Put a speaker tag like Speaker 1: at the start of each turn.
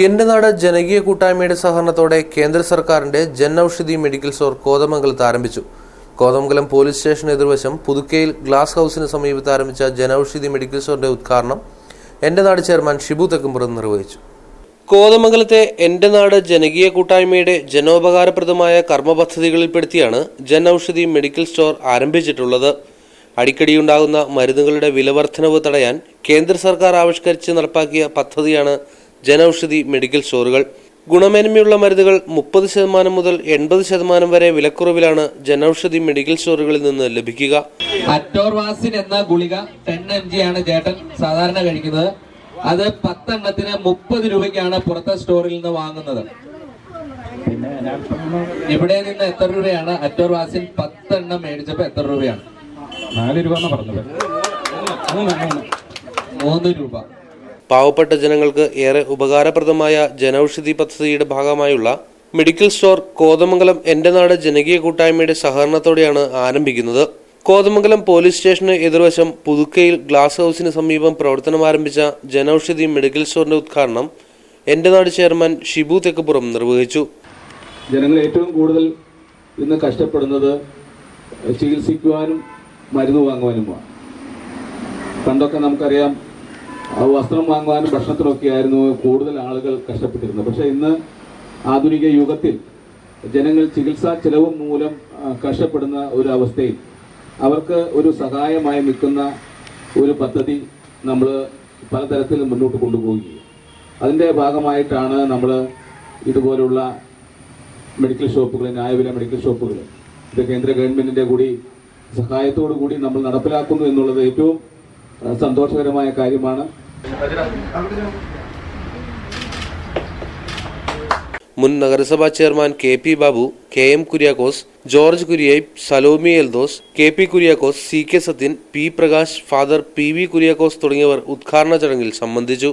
Speaker 1: എന്റെ നാട് ജനകീയ കൂട്ടായ്മയുടെ സഹകരണത്തോടെ കേന്ദ്ര സർക്കാരിന്റെ ജൻ ഔഷധി മെഡിക്കൽ സ്റ്റോർ കോതമംഗലത്ത് ആരംഭിച്ചു. കോതമംഗലം പോലീസ് സ്റ്റേഷന് എതിർവശം പുതുക്കയിൽ ഗ്ലാസ് ഹൌസിന് സമീപത്ത് ആരംഭിച്ച ജൻ ഔഷധി മെഡിക്കൽ സ്റ്റോറിന്റെ ഉദ്ഘാടനം എന്റെ നാട് ചെയർമാൻ ഷിബു തെക്കുംപുറം നിർവഹിച്ചു. കോതമംഗലത്തെ എന്റെ നാട് ജനകീയ കൂട്ടായ്മയുടെ ജനോപകാരപ്രദമായ കർമ്മ പദ്ധതികളിൽപ്പെടുത്തിയാണ് ജൻ ഔഷധി മെഡിക്കൽ സ്റ്റോർ ആരംഭിച്ചിട്ടുള്ളത്. അടിക്കടിയുണ്ടാകുന്ന മരുന്നുകളുടെ വിലവർദ്ധനവ് തടയാൻ കേന്ദ്ര സർക്കാർ ആവിഷ്കരിച്ച് നടപ്പാക്കിയ പദ്ധതിയാണ് ജൻ ഔഷധി മെഡിക്കൽ സ്റ്റോറുകൾ. ഗുണമേന്മയുള്ള മരുന്നുകൾ 30% മുതൽ 80% വരെ വിലക്കുറവിലാണ് ജൻ ഔഷധി മെഡിക്കൽ സ്റ്റോറുകളിൽ നിന്ന് ലഭിക്കുക.
Speaker 2: അറ്റോർവാസിൻ എന്ന ഗുളിക 10 mg ആണ് ചേട്ടൻ സാധാരണ കഴിക്കുന്നത്. അത് 10 എണ്ണത്തിന് 30 രൂപയ്ക്കാണ് പുറത്തെ സ്റ്റോറിൽ നിന്ന് വാങ്ങുന്നത്. ഇവിടെ നിന്ന് എത്ര രൂപയാണ്? അറ്റോർവാസിൻ 10 എണ്ണം മേടിച്ചപ്പോ എത്ര രൂപയാണ്?
Speaker 3: 4 രൂപ പറഞ്ഞത്.
Speaker 2: 3 രൂപ.
Speaker 1: പാവപ്പെട്ട ജനങ്ങൾക്ക് ഏറെ ഉപകാരപ്രദമായ ജനൌഷധി പദ്ധതിയുടെ ഭാഗമായുള്ള മെഡിക്കൽ സ്റ്റോർ കോതമംഗലം എന്റെ നാട് ജനകീയ കൂട്ടായ്മയുടെ സഹകരണത്തോടെയാണ് ആരംഭിക്കുന്നത്. കോതമംഗലം പോലീസ് സ്റ്റേഷന് എതിർവശം പുതുക്കയിൽ ഗ്ലാസ് ഹൌസിന് സമീപം പ്രവർത്തനം ആരംഭിച്ച ജനൌഷധി മെഡിക്കൽ സ്റ്റോറിന്റെ ഉദ്ഘാടനം എന്റെ നാട് ചെയർമാൻ ഷിബു തെക്കുംപുറം നിർവഹിച്ചു.
Speaker 4: ജനങ്ങൾ ഏറ്റവും കൂടുതൽ ഇന്ന് കഷ്ടപ്പെടുന്നത് ചികിത്സിക്കുവാനും മരുന്ന് വാങ്ങുവാനുമാണ്. പണ്ടൊക്കെ നമുക്കറിയാം, വസ്ത്രം വാങ്ങുവാനും ഭക്ഷണത്തിനൊക്കെ ആയിരുന്നു കൂടുതൽ ആളുകൾ കഷ്ടപ്പെട്ടിരുന്നത്. പക്ഷേ ഇന്ന് ആധുനിക യുഗത്തിൽ ജനങ്ങൾ ചികിത്സാ ചെലവ് മൂലം കഷ്ടപ്പെടുന്ന ഒരു അവസ്ഥയിൽ അവർക്ക് ഒരു സഹായമായി നിൽക്കുന്ന ഒരു പദ്ധതി നമ്മൾ പലതരത്തിൽ മുന്നോട്ട് കൊണ്ടുപോവുകയും അതിൻ്റെ ഭാഗമായിട്ടാണ് നമ്മൾ ഇതുപോലുള്ള മെഡിക്കൽ ഷോപ്പുകൾ, ന്യായവില മെഡിക്കൽ ഷോപ്പുകൾ, ഇത് കേന്ദ്ര ഗവൺമെൻറ്റിൻ്റെ കൂടി സഹായത്തോടു കൂടി നമ്മൾ നടപ്പിലാക്കുന്നു എന്നുള്ളത് ഏറ്റവും സന്തോഷകരമായ കാര്യമാണ്.
Speaker 1: മുൻ നഗരസഭാ chairman KP Babu, KM Kuriakose, George Kuriyaip, Salomi Eldhose, KP Kuriakose, CK Sathyan, P Prakash, father PV Kuriakose തുടങ്ങിയവർ ഉദ്ഘാടന ചടങ്ങിൽ സംബന്ധിച്ചു.